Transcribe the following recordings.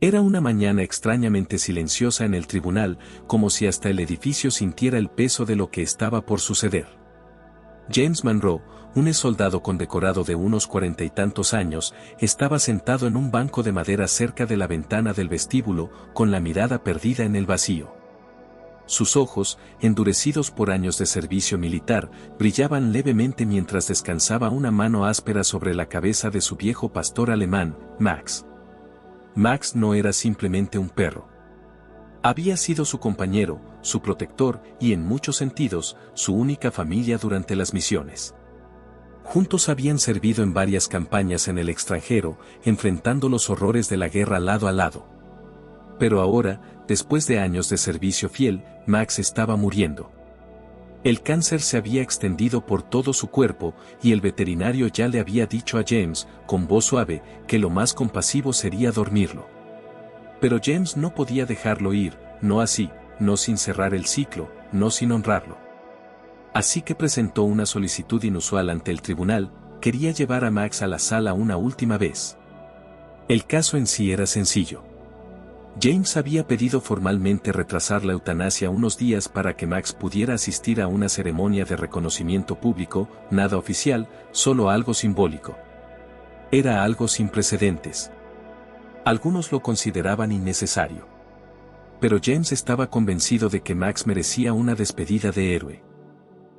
Era una mañana extrañamente silenciosa en el tribunal, como si hasta el edificio sintiera el peso de lo que estaba por suceder. James Monroe, un exsoldado condecorado de unos 40 y tantos años, estaba sentado en un banco de madera cerca de la ventana del vestíbulo, con la mirada perdida en el vacío. Sus ojos, endurecidos por años de servicio militar, brillaban levemente mientras descansaba una mano áspera sobre la cabeza de su viejo pastor alemán, Max. Max no era simplemente un perro. Había sido su compañero, su protector y en muchos sentidos, su única familia durante las misiones. Juntos habían servido en varias campañas en el extranjero, enfrentando los horrores de la guerra lado a lado. Pero ahora, después de años de servicio fiel, Max estaba muriendo. El cáncer se había extendido por todo su cuerpo, y el veterinario ya le había dicho a James, con voz suave, que lo más compasivo sería dormirlo. Pero James no podía dejarlo ir, no así, no sin cerrar el ciclo, no sin honrarlo. Así que presentó una solicitud inusual ante el tribunal, quería llevar a Max a la sala una última vez. El caso en sí era sencillo. James había pedido formalmente retrasar la eutanasia unos días para que Max pudiera asistir a una ceremonia de reconocimiento público, nada oficial, solo algo simbólico. Era algo sin precedentes. Algunos lo consideraban innecesario. Pero James estaba convencido de que Max merecía una despedida de héroe.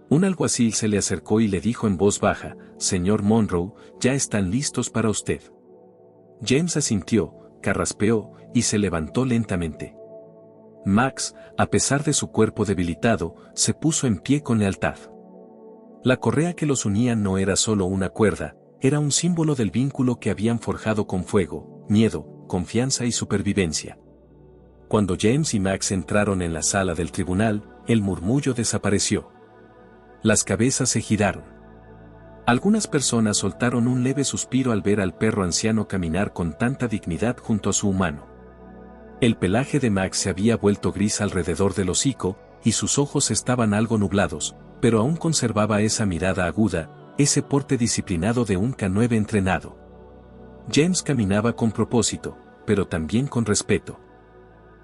Un alguacil se le acercó y le dijo en voz baja, «Señor Monroe, ya están listos para usted». James asintió, carraspeó, y se levantó lentamente. Max, a pesar de su cuerpo debilitado, se puso en pie con lealtad. La correa que los unía no era solo una cuerda, era un símbolo del vínculo que habían forjado con fuego, miedo, confianza y supervivencia. Cuando James y Max entraron en la sala del tribunal, el murmullo desapareció. Las cabezas se giraron. Algunas personas soltaron un leve suspiro al ver al perro anciano caminar con tanta dignidad junto a su humano. El pelaje de Max se había vuelto gris alrededor del hocico, y sus ojos estaban algo nublados, pero aún conservaba esa mirada aguda, ese porte disciplinado de un K9 entrenado. James caminaba con propósito, pero también con respeto.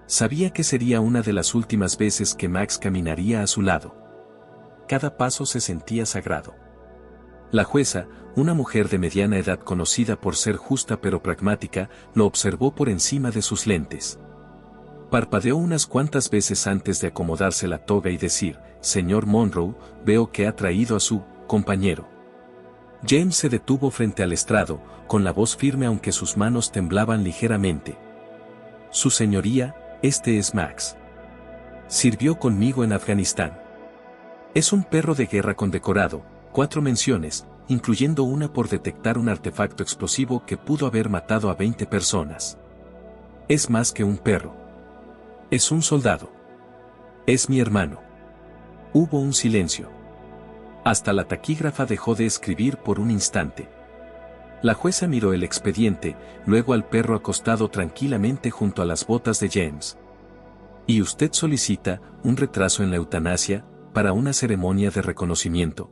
Sabía que sería una de las últimas veces que Max caminaría a su lado. Cada paso se sentía sagrado. La jueza, una mujer de mediana edad conocida por ser justa pero pragmática, lo observó por encima de sus lentes. Parpadeó unas cuantas veces antes de acomodarse la toga y decir, «Señor Monroe, veo que ha traído a su compañero». James se detuvo frente al estrado, con la voz firme aunque sus manos temblaban ligeramente. «Su señoría, este es Max. Sirvió conmigo en Afganistán. Es un perro de guerra condecorado, 4 menciones, incluyendo una por detectar un artefacto explosivo que pudo haber matado a 20 personas. Es más que un perro. Es un soldado. Es mi hermano». Hubo un silencio. Hasta la taquígrafa dejó de escribir por un instante. La jueza miró el expediente, luego al perro acostado tranquilamente junto a las botas de James. «¿Y usted solicita un retraso en la eutanasia, para una ceremonia de reconocimiento?»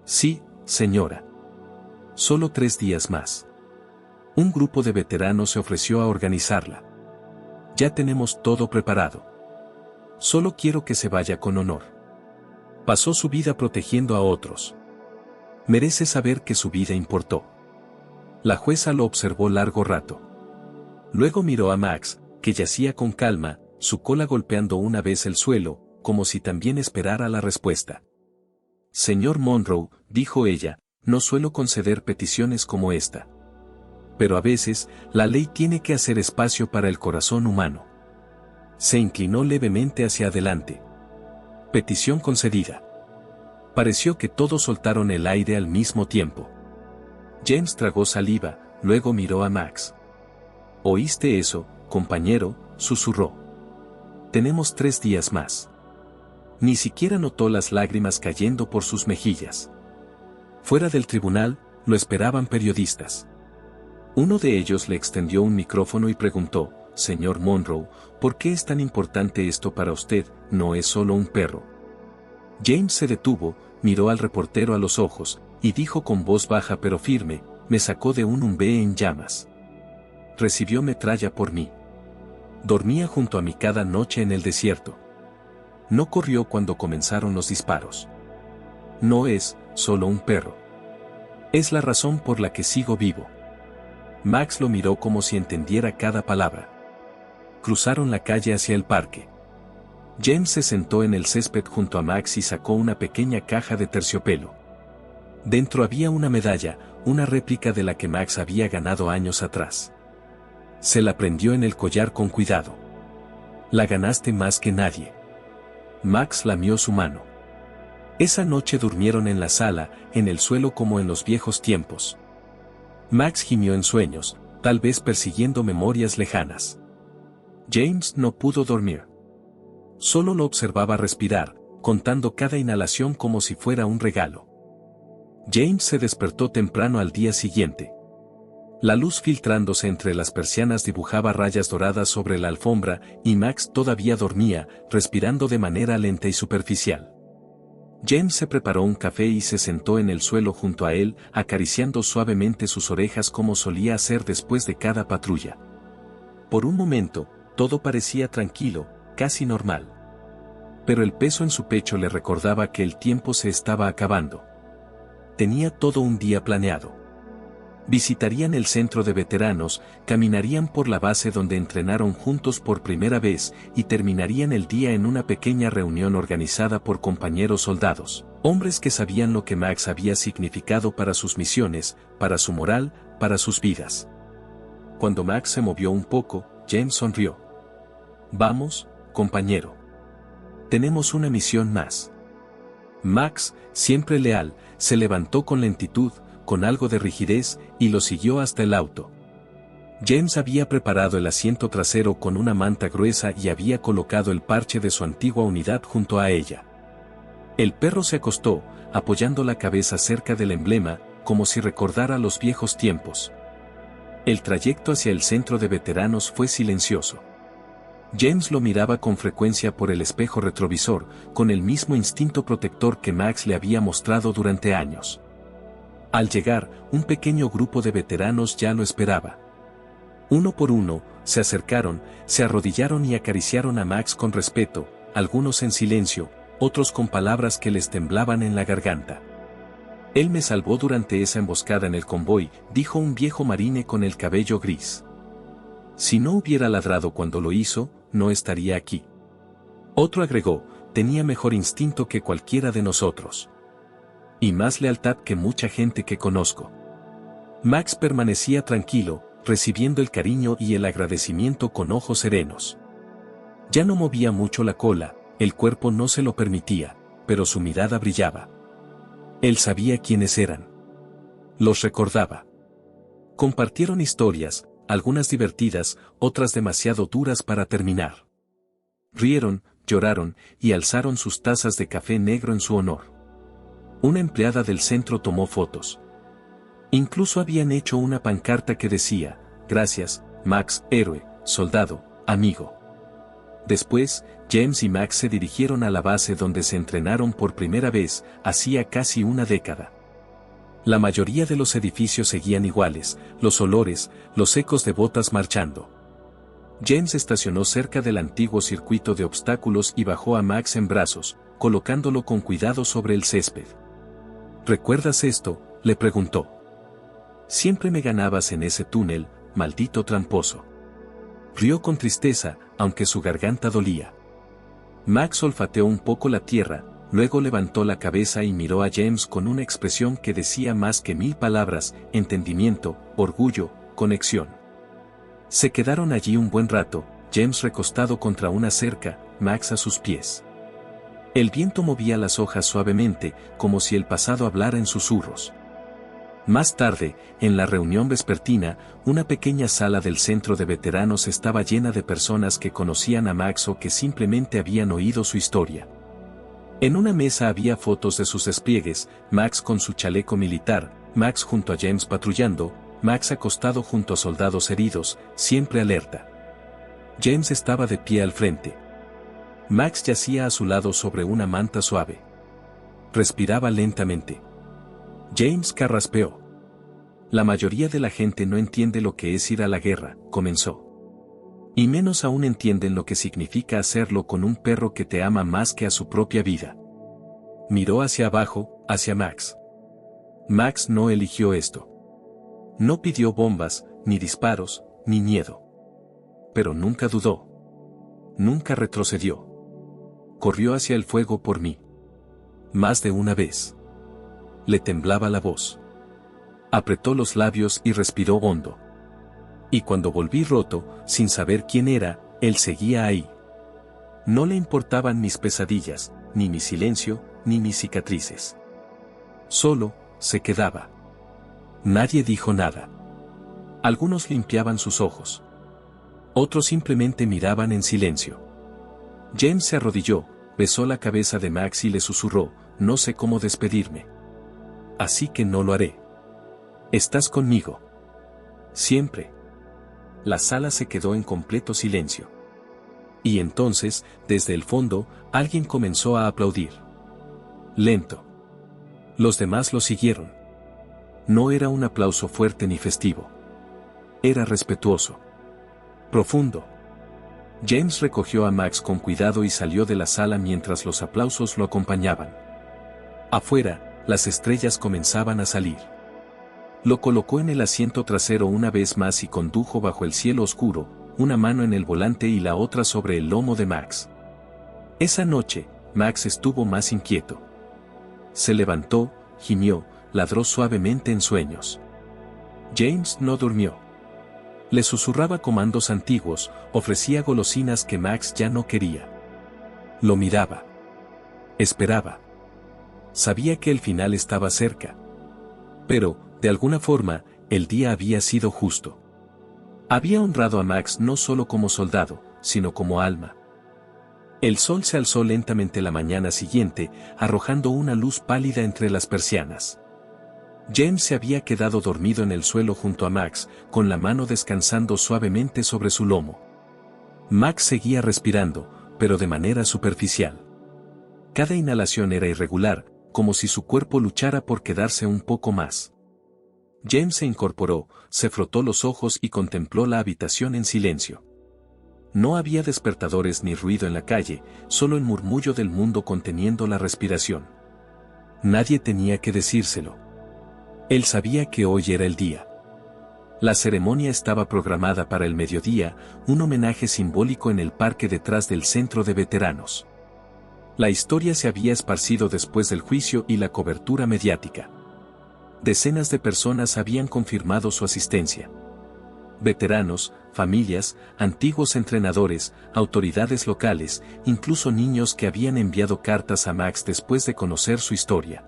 «Sí, señora. Solo 3 días más. Un grupo de veteranos se ofreció a organizarla. Ya tenemos todo preparado. Solo quiero que se vaya con honor. Pasó su vida protegiendo a otros. Merece saber que su vida importó». La jueza lo observó largo rato. Luego miró a Max, que yacía con calma, su cola golpeando una vez el suelo, como si también esperara la respuesta. «Señor Monroe», dijo ella, «no suelo conceder peticiones como esta. Pero a veces, la ley tiene que hacer espacio para el corazón humano». Se inclinó levemente hacia adelante. «Petición concedida». Pareció que todos soltaron el aire al mismo tiempo. James tragó saliva, luego miró a Max. «¿Oíste eso, compañero?», susurró. «Tenemos 3 días más». Ni siquiera notó las lágrimas cayendo por sus mejillas. Fuera del tribunal, lo esperaban periodistas. Uno de ellos le extendió un micrófono y preguntó, «Señor Monroe, ¿por qué es tan importante esto para usted? No es solo un perro». James se detuvo, miró al reportero a los ojos, y dijo con voz baja pero firme, «Me sacó de un umbe en llamas. recibió metralla por mí. Dormía junto a mí cada noche en el desierto. No corrió cuando comenzaron los disparos. No es solo un perro. Es la razón por la que sigo vivo. Max lo miró como si entendiera cada palabra. Cruzaron la calle hacia el parque. James se sentó en el césped junto a Max y sacó una pequeña caja de terciopelo. Dentro había una medalla, una réplica de la que Max había ganado años atrás. Se la prendió en el collar con cuidado. La ganaste más que nadie. Max lamió su mano. Esa noche durmieron en la sala, en el suelo como en los viejos tiempos. Max gimió en sueños, tal vez persiguiendo memorias lejanas. James no pudo dormir. Solo lo observaba respirar, contando cada inhalación como si fuera un regalo. James se despertó temprano al día siguiente. La luz filtrándose entre las persianas dibujaba rayas doradas sobre la alfombra y Max todavía dormía, respirando de manera lenta y superficial. James se preparó un café y se sentó en el suelo junto a él, acariciando suavemente sus orejas como solía hacer después de cada patrulla. Por un momento, todo parecía tranquilo, casi normal. Pero el peso en su pecho le recordaba que el tiempo se estaba acabando. Tenía todo un día planeado. Visitarían el centro de veteranos, caminarían por la base donde entrenaron juntos por primera vez y terminarían el día en una pequeña reunión organizada por compañeros soldados, hombres que sabían lo que Max había significado para sus misiones, para su moral, para sus vidas. Cuando Max se movió un poco, James sonrió. Vamos, compañero. Tenemos una misión más. Max, siempre leal, se levantó con lentitud, con algo de rigidez, y lo siguió hasta el auto. James había preparado el asiento trasero con una manta gruesa y había colocado el parche de su antigua unidad junto a ella. El perro se acostó, apoyando la cabeza cerca del emblema, como si recordara los viejos tiempos. El trayecto hacia el centro de veteranos fue silencioso. James lo miraba con frecuencia por el espejo retrovisor, con el mismo instinto protector que Max le había mostrado durante años. Al llegar, un pequeño grupo de veteranos ya lo esperaba. Uno por uno, se acercaron, se arrodillaron y acariciaron a Max con respeto, algunos en silencio, otros con palabras que les temblaban en la garganta. Él me salvó durante esa emboscada en el convoy, dijo un viejo marine con el cabello gris. Si no hubiera ladrado cuando lo hizo, no estaría aquí. Otro agregó, tenía mejor instinto que cualquiera de nosotros. Y más lealtad que mucha gente que conozco. Max permanecía tranquilo, recibiendo el cariño y el agradecimiento con ojos serenos. Ya no movía mucho la cola, el cuerpo no se lo permitía, pero su mirada brillaba. Él sabía quiénes eran. Los recordaba. Compartieron historias, algunas divertidas, otras demasiado duras para terminar. Rieron, lloraron y alzaron sus tazas de café negro en su honor. Una empleada del centro tomó fotos. Incluso habían hecho una pancarta que decía, gracias, Max, héroe, soldado, amigo. Después, James y Max se dirigieron a la base donde se entrenaron por primera vez, hacía casi una década. La mayoría de los edificios seguían iguales, los olores, los ecos de botas marchando. James estacionó cerca del antiguo circuito de obstáculos y bajó a Max en brazos, colocándolo con cuidado sobre el césped. ¿Recuerdas esto?, le preguntó. Siempre me ganabas en ese túnel, maldito tramposo. Rió con tristeza, aunque su garganta dolía. Max olfateó un poco la tierra, luego levantó la cabeza y miró a James con una expresión que decía más que 1000 palabras, entendimiento, orgullo, conexión. Se quedaron allí un buen rato, James recostado contra una cerca, Max a sus pies. El viento movía las hojas suavemente, como si el pasado hablara en susurros. Más tarde, en la reunión vespertina, una pequeña sala del centro de veteranos estaba llena de personas que conocían a Max o que simplemente habían oído su historia. En una mesa había fotos de sus despliegues, Max con su chaleco militar, Max junto a James patrullando, Max acostado junto a soldados heridos, siempre alerta. James estaba de pie al frente. Max yacía a su lado sobre una manta suave. Respiraba lentamente. James carraspeó. La mayoría de la gente no entiende lo que es ir a la guerra, comenzó. Y menos aún entienden lo que significa hacerlo con un perro que te ama más que a su propia vida. Miró hacia abajo, hacia Max. Max no eligió esto. No pidió bombas, ni disparos, ni miedo. Pero nunca dudó. Nunca retrocedió. Corrió hacia el fuego por mí. Más de una vez. Le temblaba la voz. Apretó los labios y respiró hondo. Y cuando volví roto, sin saber quién era, él seguía ahí. No le importaban mis pesadillas, ni mi silencio, ni mis cicatrices. Solo, se quedaba. Nadie dijo nada. Algunos limpiaban sus ojos. Otros simplemente miraban en silencio. James se arrodilló, besó la cabeza de Max y le susurró, no sé cómo despedirme. Así que no lo haré. Estás conmigo. Siempre. La sala se quedó en completo silencio. Y entonces, desde el fondo, alguien comenzó a aplaudir. Lento. Los demás lo siguieron. No era un aplauso fuerte ni festivo. Era respetuoso. Profundo. James recogió a Max con cuidado y salió de la sala mientras los aplausos lo acompañaban. Afuera, las estrellas comenzaban a salir. Lo colocó en el asiento trasero una vez más y condujo bajo el cielo oscuro, una mano en el volante y la otra sobre el lomo de Max. Esa noche, Max estuvo más inquieto. Se levantó, gimió, ladró suavemente en sueños. James no durmió. Le susurraba comandos antiguos, ofrecía golosinas que Max ya no quería. Lo miraba. Esperaba. Sabía que el final estaba cerca. Pero, de alguna forma, el día había sido justo. Había honrado a Max no solo como soldado, sino como alma. El sol se alzó lentamente la mañana siguiente, arrojando una luz pálida entre las persianas. James se había quedado dormido en el suelo junto a Max, con la mano descansando suavemente sobre su lomo. Max seguía respirando, pero de manera superficial. Cada inhalación era irregular, como si su cuerpo luchara por quedarse un poco más. James se incorporó, se frotó los ojos y contempló la habitación en silencio. No había despertadores ni ruido en la calle, solo el murmullo del mundo conteniendo la respiración. Nadie tenía que decírselo. Él sabía que hoy era el día. La ceremonia estaba programada para el mediodía, un homenaje simbólico en el parque detrás del centro de veteranos. La historia se había esparcido después del juicio y la cobertura mediática. Decenas de personas habían confirmado su asistencia. Veteranos, familias, antiguos entrenadores, autoridades locales, incluso niños que habían enviado cartas a Max después de conocer su historia.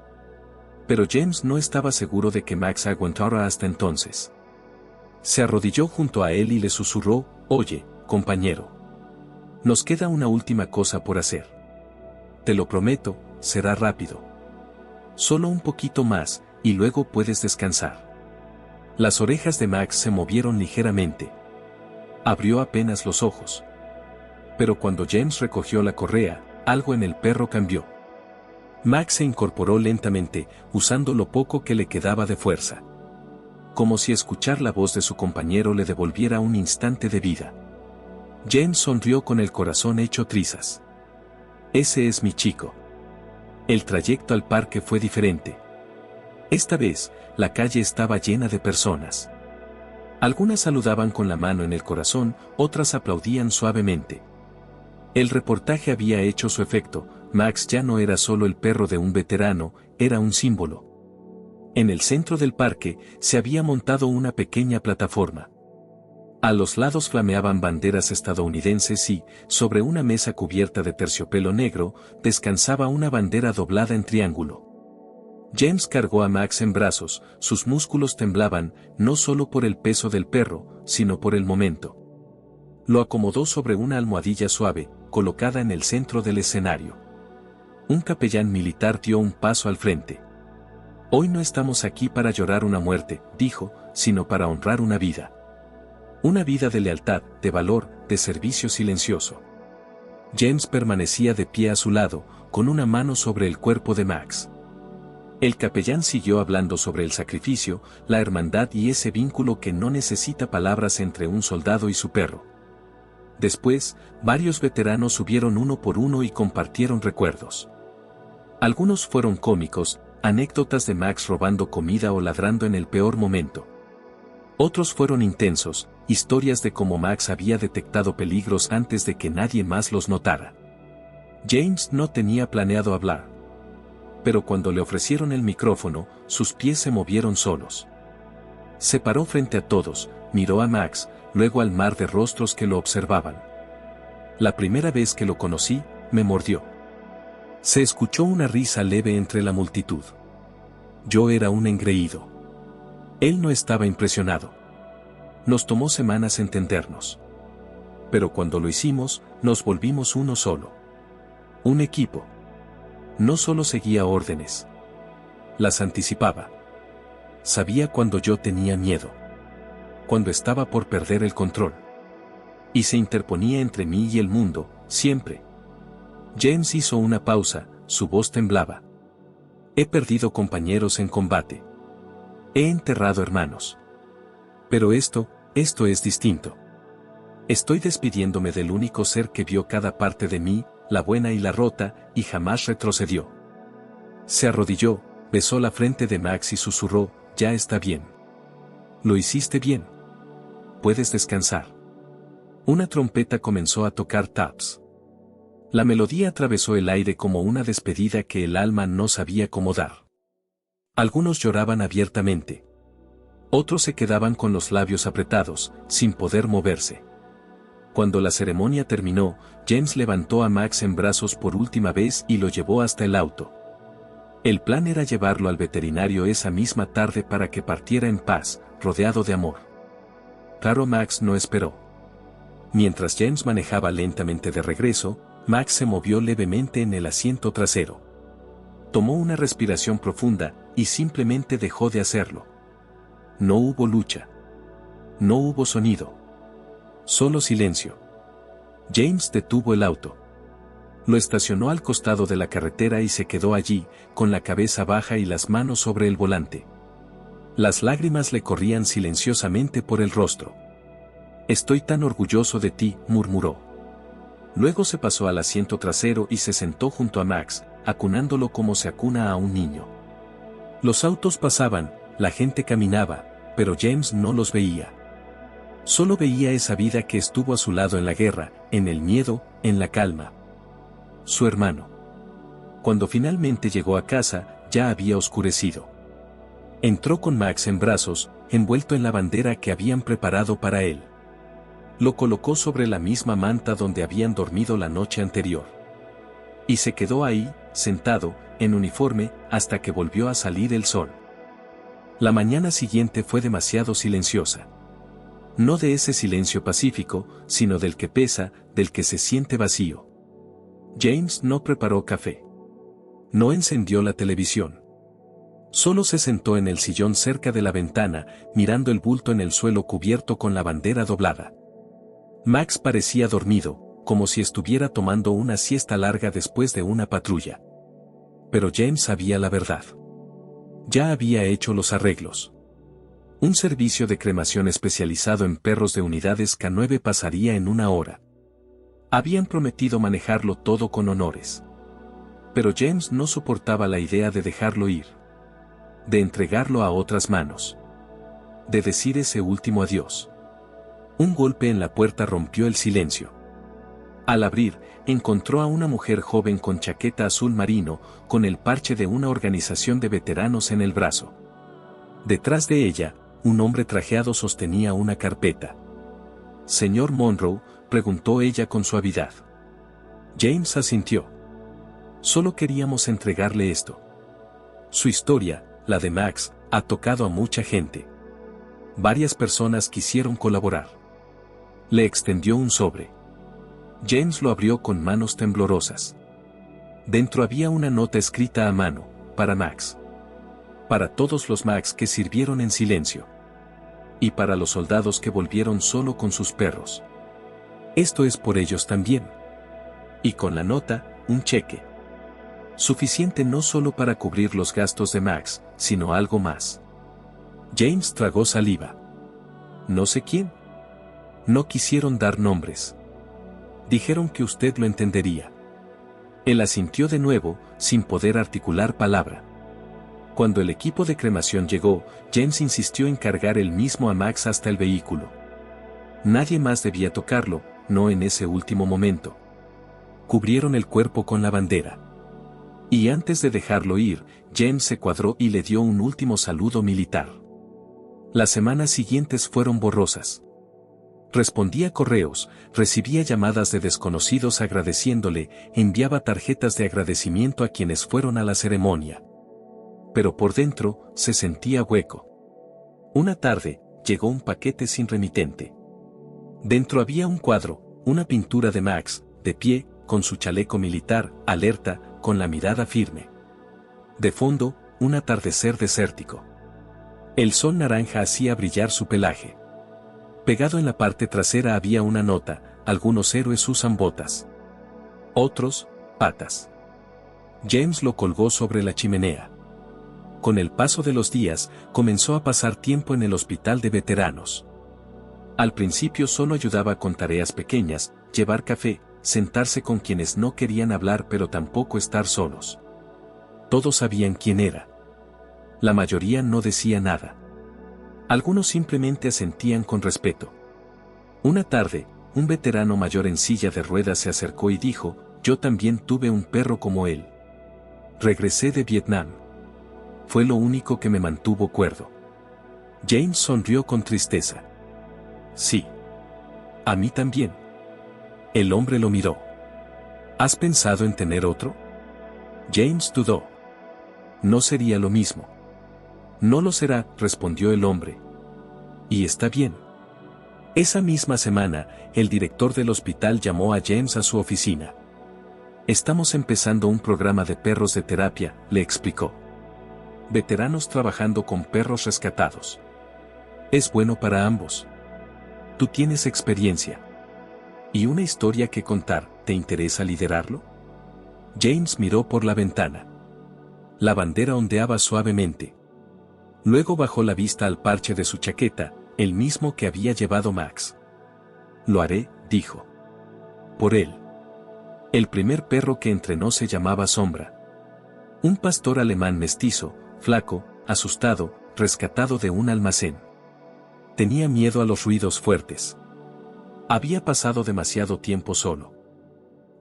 Pero James no estaba seguro de que Max aguantara hasta entonces. Se arrodilló junto a él y le susurró, «Oye, compañero. Nos queda una última cosa por hacer. Te lo prometo, será rápido. Solo un poquito más, y luego puedes descansar». Las orejas de Max se movieron ligeramente. Abrió apenas los ojos. Pero cuando James recogió la correa, algo en el perro cambió. Max se incorporó lentamente, usando lo poco que le quedaba de fuerza. Como si escuchar la voz de su compañero le devolviera un instante de vida. James sonrió con el corazón hecho trizas. Ese es mi chico. El trayecto al parque fue diferente. Esta vez, la calle estaba llena de personas. Algunas saludaban con la mano en el corazón, otras aplaudían suavemente. El reportaje había hecho su efecto, Max ya no era solo el perro de un veterano, era un símbolo. En el centro del parque, se había montado una pequeña plataforma. A los lados flameaban banderas estadounidenses y, sobre una mesa cubierta de terciopelo negro, descansaba una bandera doblada en triángulo. James cargó a Max en brazos, sus músculos temblaban, no solo por el peso del perro, sino por el momento. Lo acomodó sobre una almohadilla suave, colocada en el centro del escenario. Un capellán militar dio un paso al frente. Hoy no estamos aquí para llorar una muerte, dijo, sino para honrar una vida. Una vida de lealtad, de valor, de servicio silencioso. James permanecía de pie a su lado, con una mano sobre el cuerpo de Max. El capellán siguió hablando sobre el sacrificio, la hermandad y ese vínculo que no necesita palabras entre un soldado y su perro. Después, varios veteranos subieron uno por uno y compartieron recuerdos. Algunos fueron cómicos, anécdotas de Max robando comida o ladrando en el peor momento. Otros fueron intensos, historias de cómo Max había detectado peligros antes de que nadie más los notara. James no tenía planeado hablar. Pero cuando le ofrecieron el micrófono, sus pies se movieron solos. Se paró frente a todos, miró a Max, luego al mar de rostros que lo observaban. La primera vez que lo conocí, me mordió. Se escuchó una risa leve entre la multitud. Yo era un engreído. Él no estaba impresionado. Nos tomó semanas entendernos. Pero cuando lo hicimos, nos volvimos uno solo. Un equipo. No solo seguía órdenes. Las anticipaba. Sabía cuando yo tenía miedo. Cuando estaba por perder el control. Y se interponía entre mí y el mundo, siempre. James hizo una pausa, su voz temblaba. He perdido compañeros en combate. He enterrado hermanos. Pero esto es distinto. Estoy despidiéndome del único ser que vio cada parte de mí, la buena y la rota, y jamás retrocedió. Se arrodilló, besó la frente de Max y susurró, ya está bien. Lo hiciste bien. Puedes descansar. Una trompeta comenzó a tocar taps. La melodía atravesó el aire como una despedida que el alma no sabía cómo dar. Algunos lloraban abiertamente. Otros se quedaban con los labios apretados, sin poder moverse. Cuando la ceremonia terminó, James levantó a Max en brazos por última vez y lo llevó hasta el auto. El plan era llevarlo al veterinario esa misma tarde para que partiera en paz, rodeado de amor. Claro, Max no esperó. Mientras James manejaba lentamente de regreso, Max se movió levemente en el asiento trasero. Tomó una respiración profunda, y simplemente dejó de hacerlo. No hubo lucha. No hubo sonido. Solo silencio. James detuvo el auto. Lo estacionó al costado de la carretera y se quedó allí, con la cabeza baja y las manos sobre el volante. Las lágrimas le corrían silenciosamente por el rostro. Estoy tan orgulloso de ti, murmuró. Luego se pasó al asiento trasero y se sentó junto a Max, acunándolo como se acuna a un niño. Los autos pasaban, la gente caminaba, pero James no los veía. Solo veía esa vida que estuvo a su lado en la guerra, en el miedo, en la calma. Su hermano. Cuando finalmente llegó a casa, ya había oscurecido. Entró con Max en brazos, envuelto en la bandera que habían preparado para él. Lo colocó sobre la misma manta donde habían dormido la noche anterior. Y se quedó ahí, sentado, en uniforme, hasta que volvió a salir el sol. La mañana siguiente fue demasiado silenciosa. No de ese silencio pacífico, sino del que pesa, del que se siente vacío. James no preparó café. No encendió la televisión. Solo se sentó en el sillón cerca de la ventana, mirando el bulto en el suelo cubierto con la bandera doblada. Max parecía dormido, como si estuviera tomando una siesta larga después de una patrulla. Pero James sabía la verdad. Ya había hecho los arreglos. Un servicio de cremación especializado en perros de unidades K9 pasaría en 1 hora. Habían prometido manejarlo todo con honores. Pero James no soportaba la idea de dejarlo ir. De entregarlo a otras manos. De decir ese último adiós. Un golpe en la puerta rompió el silencio. Al abrir, encontró a una mujer joven con chaqueta azul marino, con el parche de una organización de veteranos en el brazo. Detrás de ella, un hombre trajeado sostenía una carpeta. «Señor Monroe», preguntó ella con suavidad. James asintió. Solo queríamos entregarle esto. Su historia, la de Max, ha tocado a mucha gente. Varias personas quisieron colaborar. Le extendió un sobre. James lo abrió con manos temblorosas. Dentro había una nota escrita a mano, para Max. Para todos los Max que sirvieron en silencio. Y para los soldados que volvieron solo con sus perros. Esto es por ellos también. Y con la nota, un cheque. Suficiente no solo para cubrir los gastos de Max, sino algo más. James tragó saliva. No sé quién. No quisieron dar nombres. Dijeron que usted lo entendería. Él asintió de nuevo, sin poder articular palabra. Cuando el equipo de cremación llegó, James insistió en cargar él mismo a Max hasta el vehículo. Nadie más debía tocarlo, no en ese último momento. Cubrieron el cuerpo con la bandera. Y antes de dejarlo ir, James se cuadró y le dio un último saludo militar. Las semanas siguientes fueron borrosas. Respondía correos, recibía llamadas de desconocidos agradeciéndole, enviaba tarjetas de agradecimiento a quienes fueron a la ceremonia. Pero por dentro, se sentía hueco. Una tarde, llegó un paquete sin remitente. Dentro había un cuadro, una pintura de Max, de pie, con su chaleco militar, alerta, con la mirada firme. De fondo, un atardecer desértico. El sol naranja hacía brillar su pelaje. Pegado en la parte trasera había una nota: algunos héroes usan botas. Otros, patas. James lo colgó sobre la chimenea. Con el paso de los días, comenzó a pasar tiempo en el hospital de veteranos. Al principio solo ayudaba con tareas pequeñas, llevar café, sentarse con quienes no querían hablar pero tampoco estar solos. Todos sabían quién era. La mayoría no decía nada. Algunos simplemente asentían con respeto. Una tarde, un veterano mayor en silla de ruedas se acercó y dijo: yo también tuve un perro como él. Regresé de Vietnam. Fue lo único que me mantuvo cuerdo. James sonrió con tristeza. Sí. A mí también. El hombre lo miró. ¿Has pensado en tener otro? James dudó. No sería lo mismo. No lo será, respondió el hombre. Y está bien. Esa misma semana, el director del hospital llamó a James a su oficina. Estamos empezando un programa de perros de terapia, le explicó. Veteranos trabajando con perros rescatados. Es bueno para ambos. Tú tienes experiencia. Y una historia que contar, ¿te interesa liderarlo? James miró por la ventana. La bandera ondeaba suavemente. Luego bajó la vista al parche de su chaqueta, el mismo que había llevado Max. Lo haré, dijo. Por él. El primer perro que entrenó se llamaba Sombra. Un pastor alemán mestizo, flaco, asustado, rescatado de un almacén. Tenía miedo a los ruidos fuertes. Había pasado demasiado tiempo solo.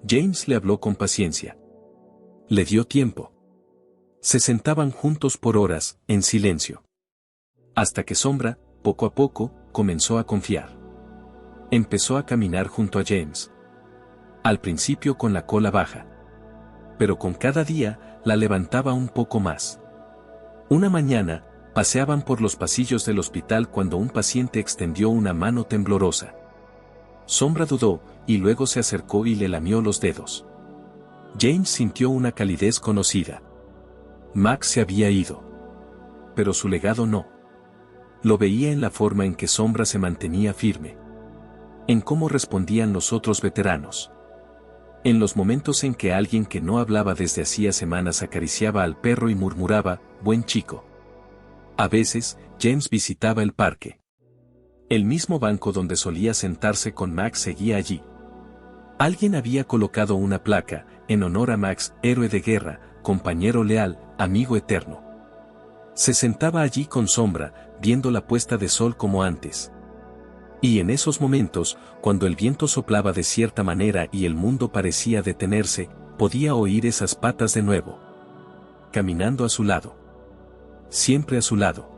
James le habló con paciencia. Le dio tiempo. Se sentaban juntos por horas, en silencio. Hasta que Sombra, poco a poco, comenzó a confiar. Empezó a caminar junto a James. Al principio con la cola baja. Pero con cada día, la levantaba un poco más. Una mañana, paseaban por los pasillos del hospital cuando un paciente extendió una mano temblorosa. Sombra dudó, y luego se acercó y le lamió los dedos. James sintió una calidez conocida. Max se había ido. Pero su legado no. Lo veía en la forma en que Sombra se mantenía firme. En cómo respondían los otros veteranos. En los momentos en que alguien que no hablaba desde hacía semanas acariciaba al perro y murmuraba: buen chico. A veces, James visitaba el parque. El mismo banco donde solía sentarse con Max seguía allí. Alguien había colocado una placa, en honor a Max, héroe de guerra, compañero leal, amigo eterno. Se sentaba allí con Sombra, viendo la puesta de sol como antes. Y en esos momentos, cuando el viento soplaba de cierta manera y el mundo parecía detenerse, podía oír esas patas de nuevo. Caminando a su lado. Siempre a su lado.